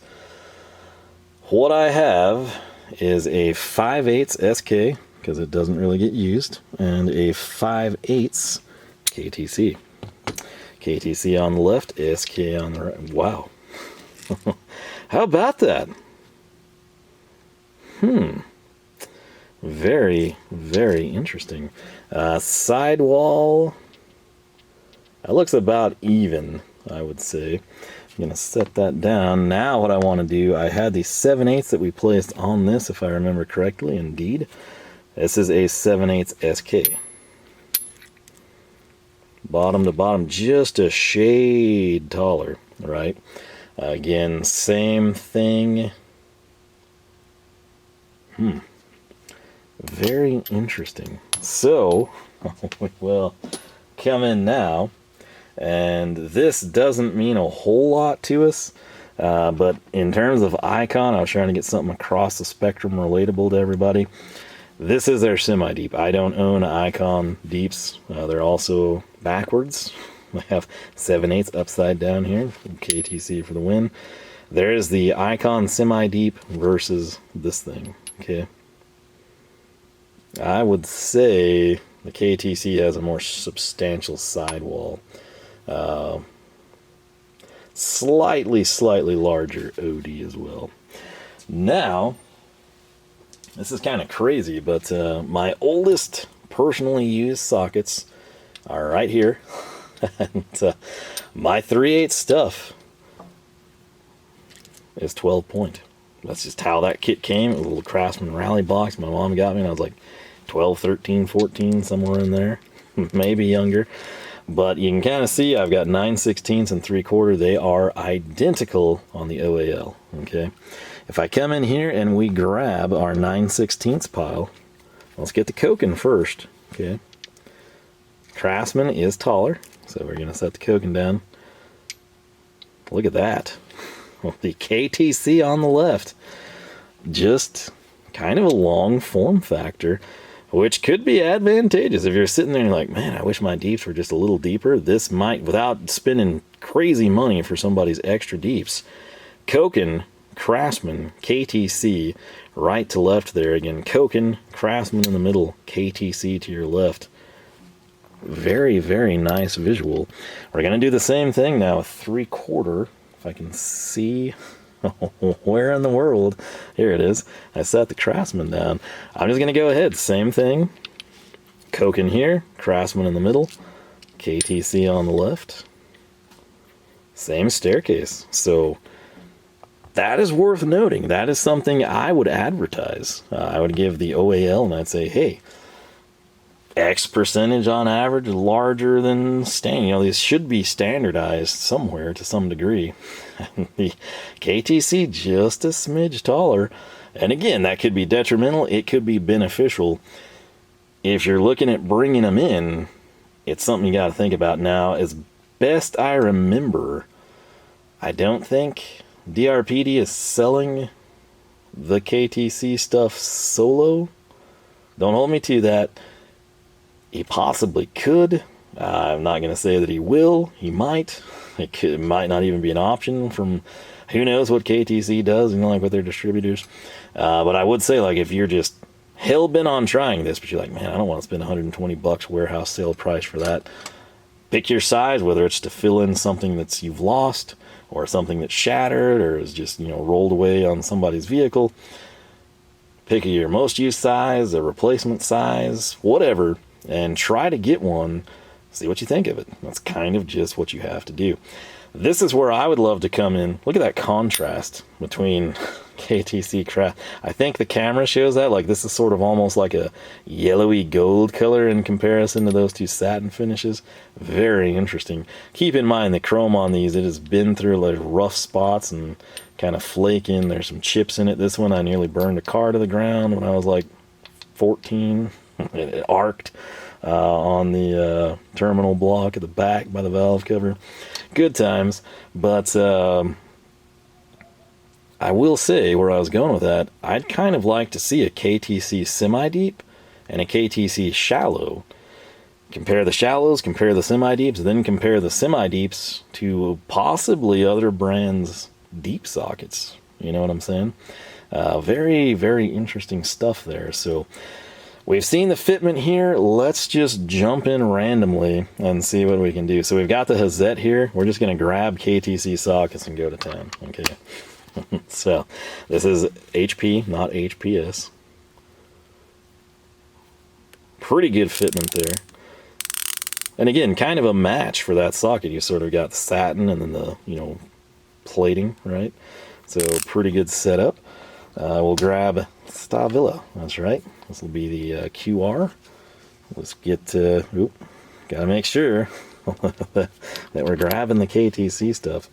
What I have is a 5/8 SK, because it doesn't really get used, and a 5/8 KTC. KTC on the left, SK on the right. Wow. How about that? Very, very interesting. Sidewall, that looks about even, I would say. I'm going to set that down. Now what I want to do, I had the 7/8 that we placed on this, if I remember correctly. Indeed. This is a 7/8 SK. Bottom to bottom, just a shade taller, right? Again, same thing. Very interesting. So, we will come in now, and this doesn't mean a whole lot to us, but in terms of Icon, I was trying to get something across the spectrum relatable to everybody. This is their semi-deep. I don't own Icon deeps. They're also backwards. I have 7/8 upside down here. KTC for the win. There's the Icon semi-deep versus this thing. Okay. I would say the KTC has a more substantial sidewall. Slightly larger OD as well. Now, this is kind of crazy, but my oldest personally used sockets are right here. And my 3/8 stuff is 12 point. That's just how that kit came. A little Craftsman rally box my mom got me, and I was like 12, 13, 14, somewhere in there. Maybe younger. But you can kind of see I've got 9/16 and 3/4. They are identical on the OAL. Okay. If I come in here and we grab our 9/16 pile, let's get the Koken first. Okay. Craftsman is taller, so we're going to set the Koken down. Look at that. Well, the KTC on the left. Just kind of a long form factor, which could be advantageous. If you're sitting there and you're like, man, I wish my deeps were just a little deeper. This might, without spending crazy money for somebody's extra deeps. Koken, Craftsman, KTC, right to left there again. Koken, Craftsman in the middle, KTC to your left. Very, very nice visual. We're going to do the same thing now with 3/4. If I can see where in the world. Here it is. I set the Craftsman down. I'm just going to go ahead. Same thing. Koken here, Craftsman in the middle, KTC on the left. Same staircase. So that is worth noting. That is something I would advertise. I would give the OAL and I'd say, hey, X percentage on average larger than standard. You know, these should be standardized somewhere to some degree. The KTC just a smidge taller. And again, that could be detrimental. It could be beneficial. If you're looking at bringing them in, it's something you got to think about. Now, as best I remember, I don't think DRPD is selling the KTC stuff solo. Don't hold me to that. He possibly could. I'm not going to say that he will. He might. It might not even be an option from who knows what KTC does, you know, like with their distributors. But I would say, like, if you're just hell-bent on trying this, but you're like, man, I don't want to spend $120 warehouse sale price for that. Pick your size, whether it's to fill in something that's you've lost or something that's shattered or is just, you know, rolled away on somebody's vehicle. Pick your most used size, a replacement size, whatever, and try to get one. See what you think of it. That's kind of just what you have to do. This is where I would love to come in. Look at that contrast between KTC Craft. I think the camera shows that. Like, this is sort of almost like a yellowy gold color in comparison to those two satin finishes. Very interesting. Keep in mind the chrome on these, it has been through like rough spots and kind of flaking. There's some chips in it. This one, I nearly burned a car to the ground when I was like 14. It arced on the terminal block at the back by the valve cover. Good times. But I will say, where I was going with that, I'd kind of like to see a KTC semi-deep and a KTC shallow. Compare the shallows, compare the semi-deeps, then compare the semi-deeps to possibly other brands' deep sockets. You know what I'm saying? Very, very interesting stuff there. So we've seen the fitment here. Let's just jump in randomly and see what we can do. So we've got the Hazet here. We're just going to grab KTC Sockets and go to town. Okay. So this is HP, not HPS. Pretty good fitment there. And again, kind of a match for that socket. You sort of got the satin and then the, you know, plating, right? So pretty good setup. We'll grab Stahlwille. That's right. This will be the QR. Let's get to, gotta make sure that we're grabbing the KTC stuff.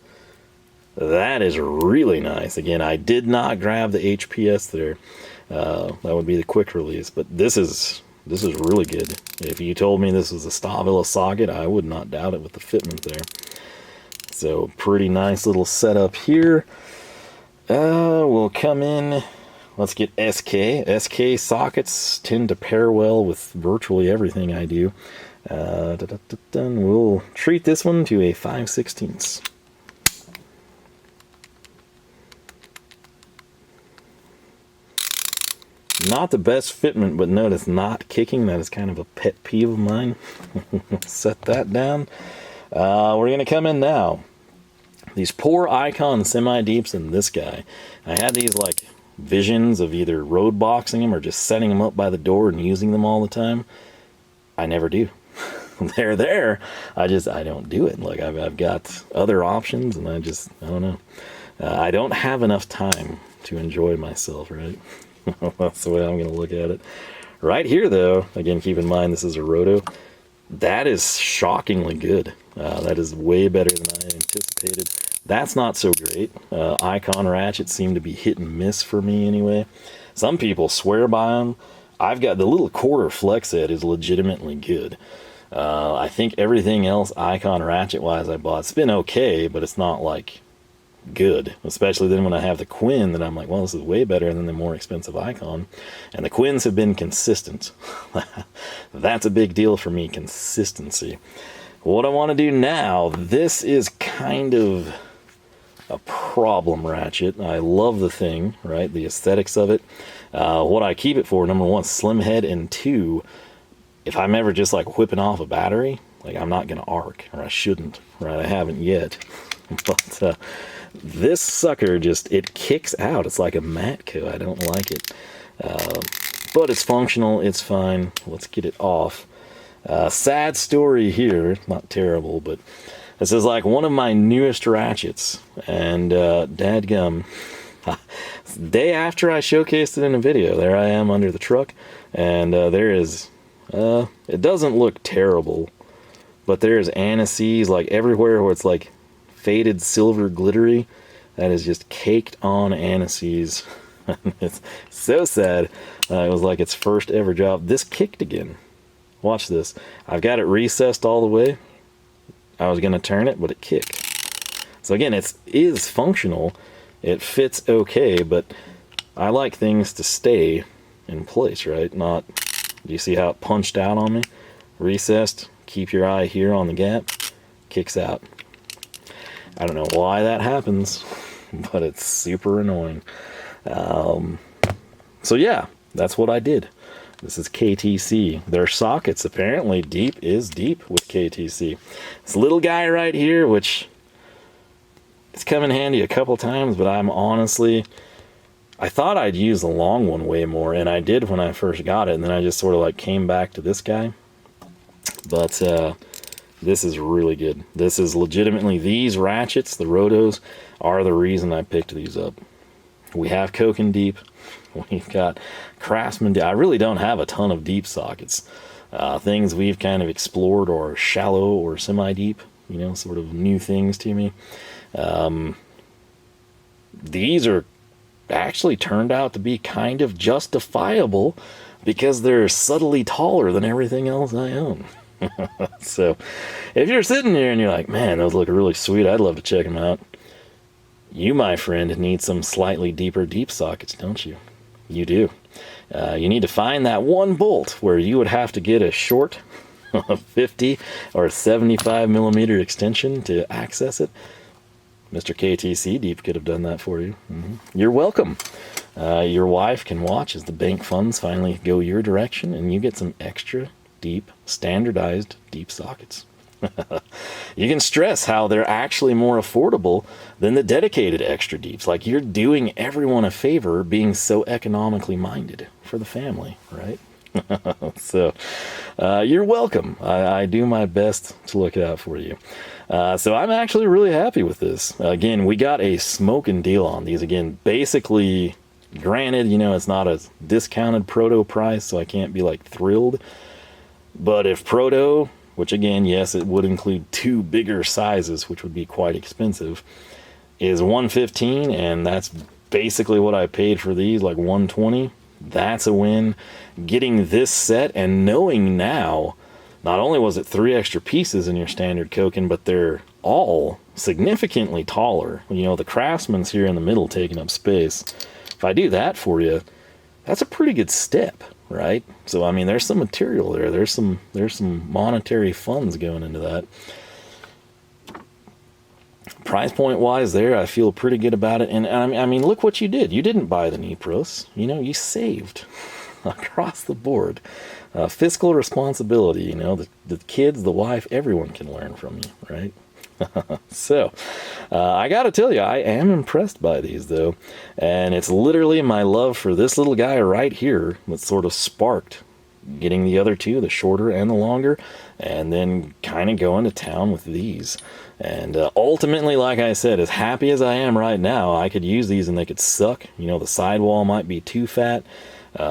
That is really nice. Again, I did not grab the HPS there. That would be the quick release, but this is really good. If you told me this was a Stahlwille socket, I would not doubt it with the fitment there. So pretty nice little setup here. We'll come in. Let's get SK. SK sockets tend to pair well with virtually everything I do. We'll treat this one to a 5/16. Not the best fitment, but notice not kicking. That is kind of a pet peeve of mine. Set that down. We're going to come in now. These poor Icon Semi-Deeps and this guy. I had these like visions of either road boxing them or just setting them up by the door and using them all the time. I never do. They're there. I don't do it. Like I've got other options and I don't know. I don't have enough time to enjoy myself, right? That's the way I'm going to look at it. Right here, though, again, keep in mind this is a Roto. That is shockingly good. That is way better than I anticipated. That's not so great. Icon Ratchets seem to be hit and miss for me anyway. Some people swear by them. I've got the little quarter flex head is legitimately good. I think everything else Icon Ratchet-wise I bought, it's been okay, but it's not like good, especially then when I have the Quinn that I'm like, well, this is way better than the more expensive Icon. And the Quinns have been consistent. That's a big deal for me, consistency. What I want to do now, this is kind of a problem ratchet. I love the thing, right? The aesthetics of it. What I keep it for, number one, slim head, and two, if I'm ever just like whipping off a battery, like I'm not going to arc, or I shouldn't, right? I haven't yet. But this sucker it kicks out. It's like a Matco. I don't like it. But it's functional. It's fine. Let's get it off. Sad story here. Not terrible, but this is like one of my newest ratchets. And dadgum, day after I showcased it in a video, there I am under the truck. And there is, it doesn't look terrible, but there's anise like everywhere where it's like faded silver glittery. That is just caked on anise. It's so sad. It was like its first ever job. This kicked again. Watch this. I've got it recessed all the way. I was going to turn it, but it kicked. So again, it is functional. It fits okay, but I like things to stay in place, right? Not, do you see how it punched out on me? Recessed. Keep your eye here on the gap. Kicks out. I don't know why that happens, but it's super annoying. So yeah, that's what I did. This is KTC. Their sockets, apparently, deep is deep with KTC. This little guy right here, which it's come in handy a couple times, but I'm honestly, I thought I'd use the long one way more, and I did when I first got it, and then I just sort of like came back to this guy. But this is really good. This is legitimately, these ratchets, the Rotos, are the reason I picked these up. We have Koken deep. We've got Craftsman deep. I really don't have a ton of deep sockets. Things we've kind of explored are shallow or semi-deep, you know, sort of new things to me. These are actually turned out to be kind of justifiable because they're subtly taller than everything else I own. So if you're sitting here and you're like, man, those look really sweet, I'd love to check them out. You, my friend, need some slightly deeper deep sockets, don't you? You do. You need to find that one bolt where you would have to get a short 50 or 75 millimeter extension to access it. Mr. KTC Deep could have done that for you. You're welcome. Your wife can watch as the bank funds finally go your direction, and you get some extra deep, standardized deep sockets. You can stress how they're actually more affordable than the dedicated extra deeps. Like, you're doing everyone a favor being so economically minded for the family, right? So you're welcome. I do my best to look out for you. So I'm actually really happy with this. Again, we got a smoking deal on these. Again, basically, granted, you know, it's not a discounted proto price, so I can't be like thrilled. But if proto, which again, yes, it would include 2 bigger sizes, which would be quite expensive, is $115, and that's basically what I paid for these, like $120. That's a win. Getting this set and knowing now, not only was it 3 extra pieces in your standard Koken, but they're all significantly taller. You know, the Craftsman's here in the middle taking up space. If I do that for you, that's a pretty good step, right? So, I mean, there's some material there. There's some monetary funds going into that. Price point wise there, I feel pretty good about it. And I mean, look what you did. You didn't buy the Nepros. You know, you saved across the board. Fiscal responsibility, you know, the kids, the wife, everyone can learn from you, right? So, I gotta tell you, I am impressed by these though. And it's literally my love for this little guy right here that sort of sparked getting the other 2, the shorter and the longer, and then kind of going to town with these. And ultimately, like I said, as happy as I am right now, I could use these and they could suck. You know, the sidewall might be too fat.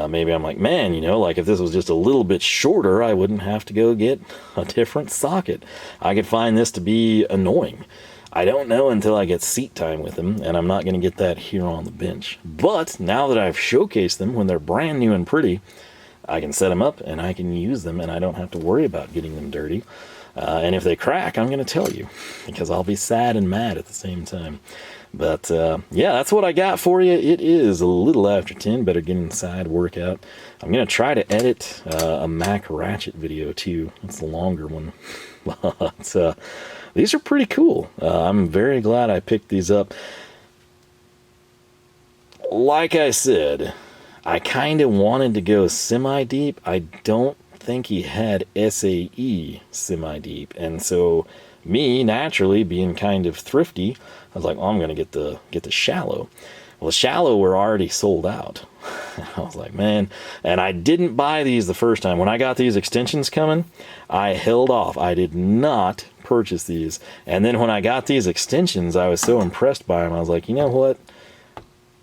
Maybe I'm like, man, you know, like if this was just a little bit shorter, I wouldn't have to go get a different socket. I could find this to be annoying. I don't know until I get seat time with them, and I'm not going to get that here on the bench. But now that I've showcased them when they're brand new and pretty, I can set them up and I can use them, and I don't have to worry about getting them dirty. And if they crack, I'm going to tell you, because I'll be sad and mad at the same time. But yeah, that's what I got for you. It is a little after 10. Better get inside, work out. I'm going to try to edit a Mac Ratchet video too. It's the longer one. But these are pretty cool. I'm very glad I picked these up. Like I said, I kind of wanted to go semi-deep. I don't think he had SAE semi-deep, and so me naturally being kind of thrifty, I was like, oh, I'm gonna get the shallow. Well, the shallow were already sold out. I was like, man, and I didn't buy these the first time. When I got these extensions coming, I held off. I did not purchase these, and then when I got these extensions, I was so impressed by them. I was like, you know what,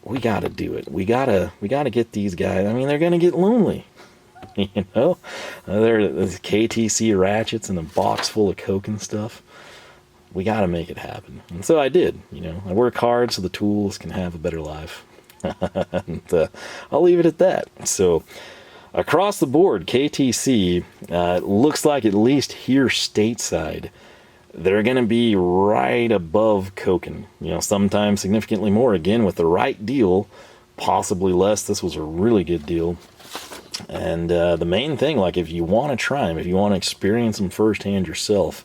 we gotta do it. We gotta get these guys. I mean, they're gonna get lonely. You know, there's KTC ratchets in a box full of Koken stuff. We got to make it happen. And so I did. You know, I work hard so the tools can have a better life. And I'll leave it at that. So across the board, KTC, looks like at least here stateside, they're going to be right above Koken. You know, sometimes significantly more. Again, with the right deal, possibly less. This was a really good deal. And the main thing, like if you want to try them, if you want to experience them firsthand yourself,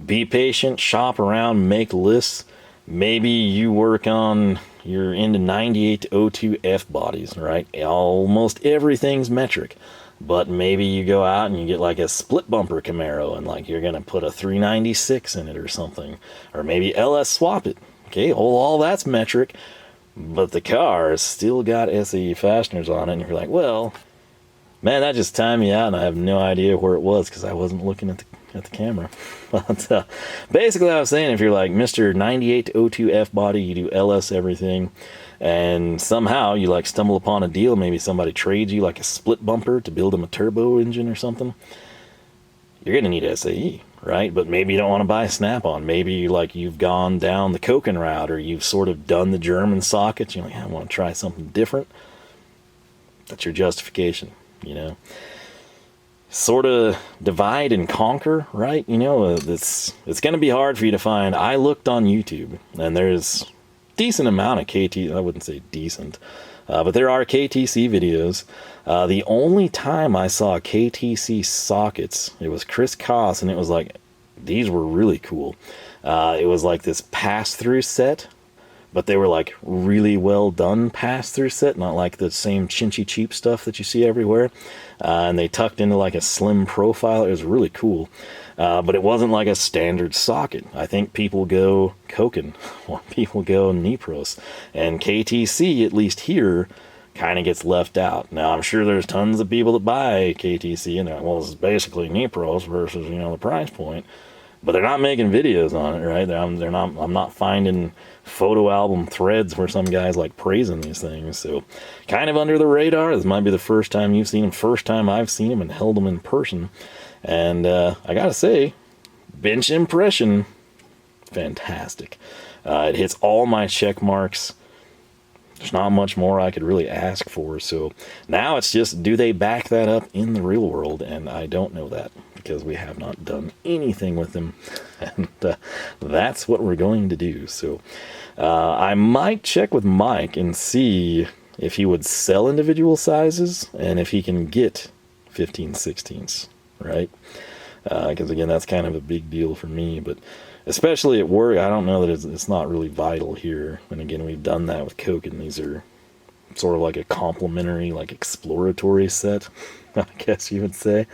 be patient, shop around, make lists. Maybe you work on, you're into 98 to 02 F bodies, right? Almost everything's metric. But maybe you go out and you get like a split bumper Camaro and like you're going to put a 396 in it or something. Or maybe LS swap it. Okay, all that's metric. But the car has still got SAE fasteners on it, and you're like, well, man, that just timed me out, and I have no idea where it was because I wasn't looking at the camera. But basically, I was saying, if you're like Mr. 98 to 02 F body, you do LS everything, and somehow you like stumble upon a deal, maybe somebody trades you like a split bumper to build them a turbo engine or something, you're going to need SAE. Right? But maybe you don't want to buy Snap-on. Maybe like you've gone down the Koken route, or you've sort of done the German sockets. You're like, I want to try something different. That's your justification, you know. Sort of divide and conquer, right? You know, it's going to be hard for you to find. I looked on YouTube, and there's decent amount of KT. I wouldn't say decent, but there are KTC videos. The only time I saw KTC sockets, it was Chris Koss, and it was like, these were really cool. It was like this pass-through set, but they were like really well done pass-through set, not like the same chinchy cheap stuff that you see everywhere. And they tucked into like a slim profile. It was really cool. But it wasn't like a standard socket. I think people go Koken, or people go Nepros, and KTC, at least here, kind of gets left out. Now, I'm sure there's tons of people that buy KTC, and they're like, well, this is basically Nepros versus, you know, the price point. But they're not making videos on it, right? I'm not finding photo album threads where some guy's like praising these things. So kind of under the radar. This might be the first time you've seen them, first time I've seen them and held them in person. And I gotta say, bench impression, fantastic. It hits all my check marks. There's not much more I could really ask for. So now it's just, do they back that up in the real world? And I don't know that, because we have not done anything with them. And that's what we're going to do. So I might check with Mike and see if he would sell individual sizes and if he can get 15/16ths, right? Because again, that's kind of a big deal for me. But especially at work, I don't know that it's not really vital here. And again, we've done that with Koken. These are sort of like a complimentary, like exploratory set, I guess you would say.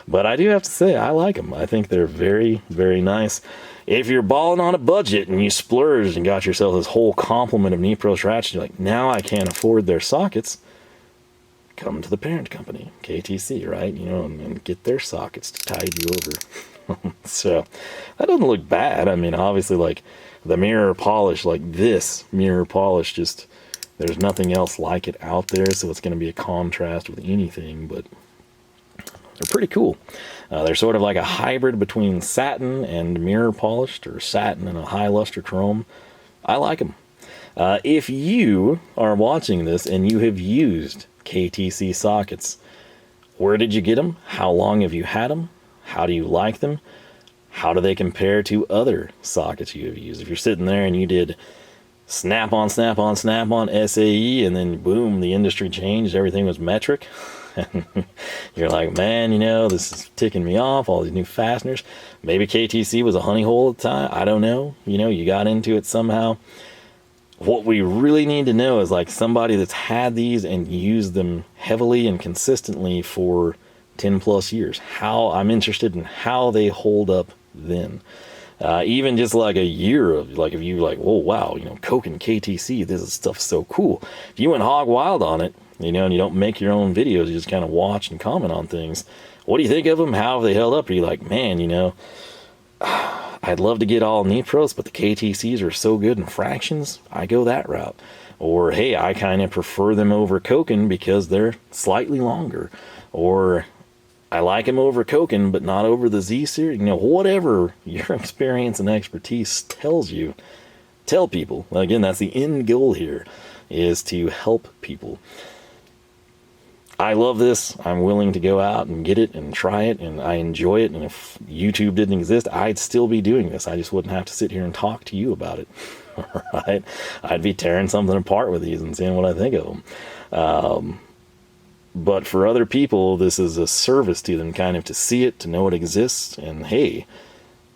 But I do have to say, I like them. I think they're very, very nice. If you're balling on a budget and you splurged and got yourself this whole complement of Nepros Ratchets, you're like, now I can't afford their sockets, come to the parent company, KTC, right? You know, and get their sockets to tide you over. So that doesn't look bad. I mean, obviously, like the mirror polish, like this mirror polish, just there's nothing else like it out there, so it's going to be a contrast with anything. But they're pretty cool. They're sort of like a hybrid between satin and mirror polished, or satin and a high luster chrome. I like them. If you are watching this and you have used KTC sockets, where did you get them? How long have you had them? How do you like them? How do they compare to other sockets you have used? If you're sitting there and you did snap-on, snap-on, snap-on, SAE, and then boom, the industry changed, everything was metric, you're like, man, you know, this is ticking me off, all these new fasteners. Maybe KTC was a honey hole at the time. I don't know. You know, you got into it somehow. What we really need to know is like somebody that's had these and used them heavily and consistently for 10 plus years. I'm interested in how they hold up then. Even just like a year of, like, if you like, oh wow, you know, Koken KTC, this is stuff so cool. If you went hog wild on it, you know, and you don't make your own videos, you just kind of watch and comment on things. What do you think of them? How have they held up? Are you like, man, you know, I'd love to get all Nepros, but the KTCs are so good in fractions, I go that route. Or, hey, I kind of prefer them over Koken because they're slightly longer. Or, I like them over Koken, but not over the Z series. You know, whatever your experience and expertise tells you, tell people. Again, that's the end goal here, is to help people. I love this. I'm willing to go out and get it and try it, and I enjoy it. And if YouTube didn't exist, I'd still be doing this. I just wouldn't have to sit here and talk to you about it. Right? I'd be tearing something apart with these and seeing what I think of them. But for other people, this is a service to them, kind of to see it, to know it exists. And hey,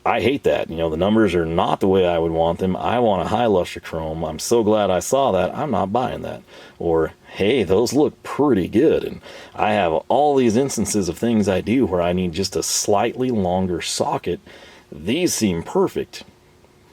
I hate that. You know, the numbers are not the way I would want them. I want a high luster chrome. I'm so glad I saw that. I'm not buying that. Or, hey, those look pretty good. And I have all these instances of things I do where I need just a slightly longer socket. These seem perfect.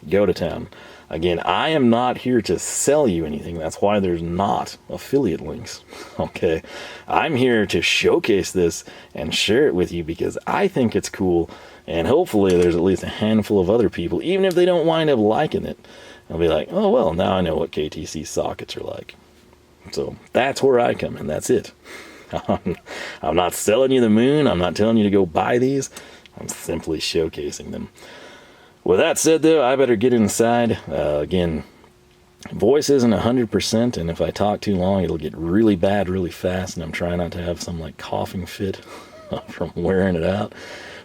Go to town. Again, I am not here to sell you anything. That's why there's not affiliate links. Okay? I'm here to showcase this and share it with you because I think it's cool. And hopefully there's at least a handful of other people, even if they don't wind up liking it, they'll be like, oh, well, now I know what KTC sockets are like. So that's where I come in. That's it. I'm not selling you the moon. I'm not telling you to go buy these. I'm simply showcasing them. With that said, though, I better get inside. Again, voice isn't 100%, and if I talk too long, it'll get really bad really fast, and I'm trying not to have some, like, coughing fit from wearing it out.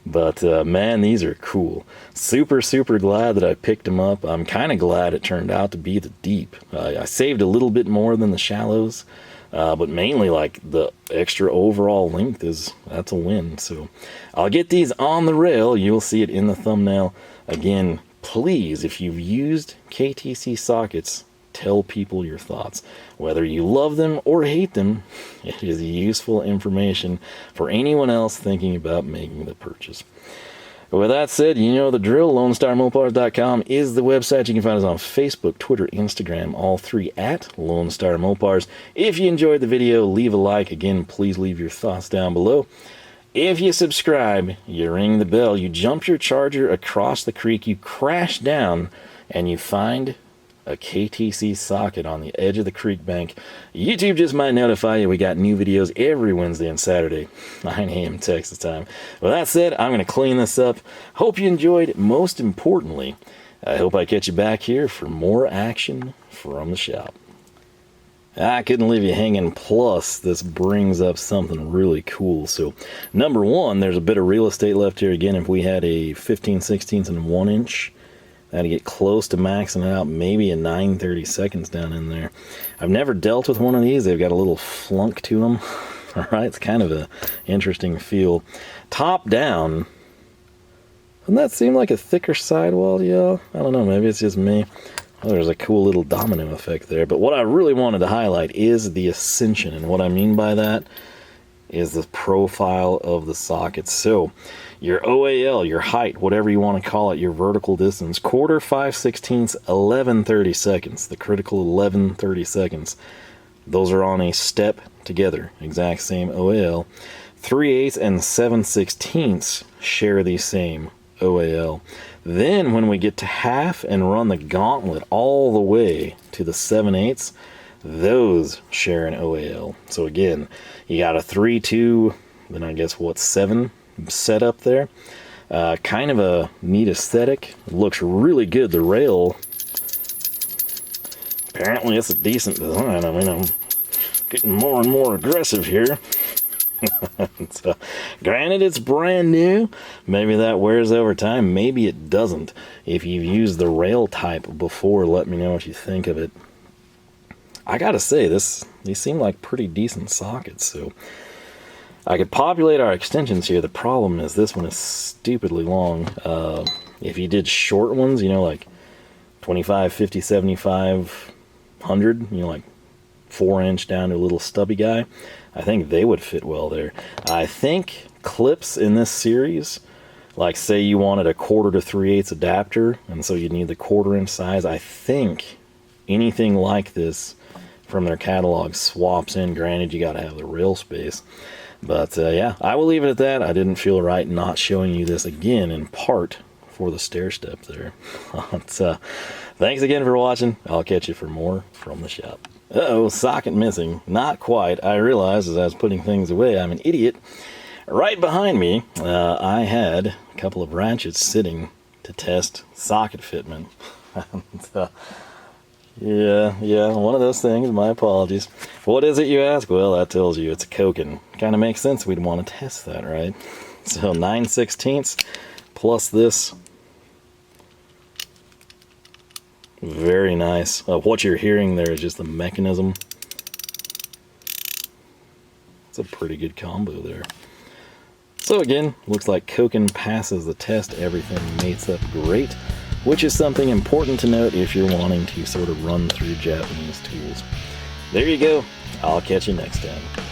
But, man, these are cool. Super, super glad that I picked them up. I'm kind of glad it turned out to be the deep. I saved a little bit more than the shallows, but mainly, like, the extra overall length that's a win. So I'll get these on the rail. You'll see it in the thumbnail. Again, please, if you've used KTC sockets, tell people your thoughts. Whether you love them or hate them, it is useful information for anyone else thinking about making the purchase. With that said, you know the drill. LoneStarMopars.com is the website. You can find us on Facebook, Twitter, Instagram, all three at Lone Star Mopars. If you enjoyed the video, leave a like. Again, please leave your thoughts down below. If you subscribe, you ring the bell, you jump your charger across the creek, you crash down, and you find a KTC socket on the edge of the creek bank. YouTube just might notify you we got new videos every Wednesday and Saturday, 9 a.m. Texas time. With that said, I'm going to clean this up. Hope you enjoyed. Most importantly, I hope I catch you back here for more action from the shop. I couldn't leave you hanging. Plus, this brings up something really cool. So, number one, there's a bit of real estate left here. Again, if we had a 15/16 and 1 inch, that'd get close to maxing it out, maybe a 9/32 down in there. I've never dealt with one of these. They've got a little flunk to them. All right, it's kind of an interesting feel. Top down, doesn't that seem like a thicker sidewall, y'all? I don't know, maybe it's just me. Oh, there's a cool little domino effect there. But what I really wanted to highlight is the ascension. And what I mean by that is the profile of the socket. So your OAL, your height, whatever you want to call it, your vertical distance, 1/4, 5/16, 11/32. The critical 11/32. Those are on a step together. Exact same OAL. 3/8 and 7/16 share the same OAL. Then when we get to half and run the gauntlet all the way to the 7/8, those share an OAL. So again, you got a 3/2, then I guess what, 7 set up there. Kind of a neat aesthetic. Looks really good. The rail, apparently it's a decent design. I mean, I'm getting more and more aggressive here. So, granted, it's brand new. Maybe that wears over time. Maybe it doesn't. If you've used the rail type before, let me know what you think of it. I gotta say, these seem like pretty decent sockets. So I could populate our extensions here. The problem is this one is stupidly long. If you did short ones, you know, like 25, 50, 75, 100, you know, like 4-inch down to a little stubby guy, I think they would fit well there. I think clips in this series, like say you wanted a 1/4 to 3/8 adapter, and so you need the 1/4 inch size, I think anything like this from their catalog swaps in. Granted, you got to have the rail space. But yeah, I will leave it at that. I didn't feel right not showing you this again, in part for the stair step there. But, thanks again for watching. I'll catch you for more from the shop. Uh-oh, socket missing. Not quite. I realized as I was putting things away, I'm an idiot. Right behind me, I had a couple of ratchets sitting to test socket fitment. Yeah, one of those things. My apologies. What is it, you ask? Well, that tells you it's a Koken. Kind of makes sense we'd want to test that, right? So 9/16 plus this. Very nice. What you're hearing there is just the mechanism. It's a pretty good combo there. So again, looks like Koken passes the test. Everything mates up great, which is something important to note if you're wanting to sort of run through Japanese tools. There you go. I'll catch you next time.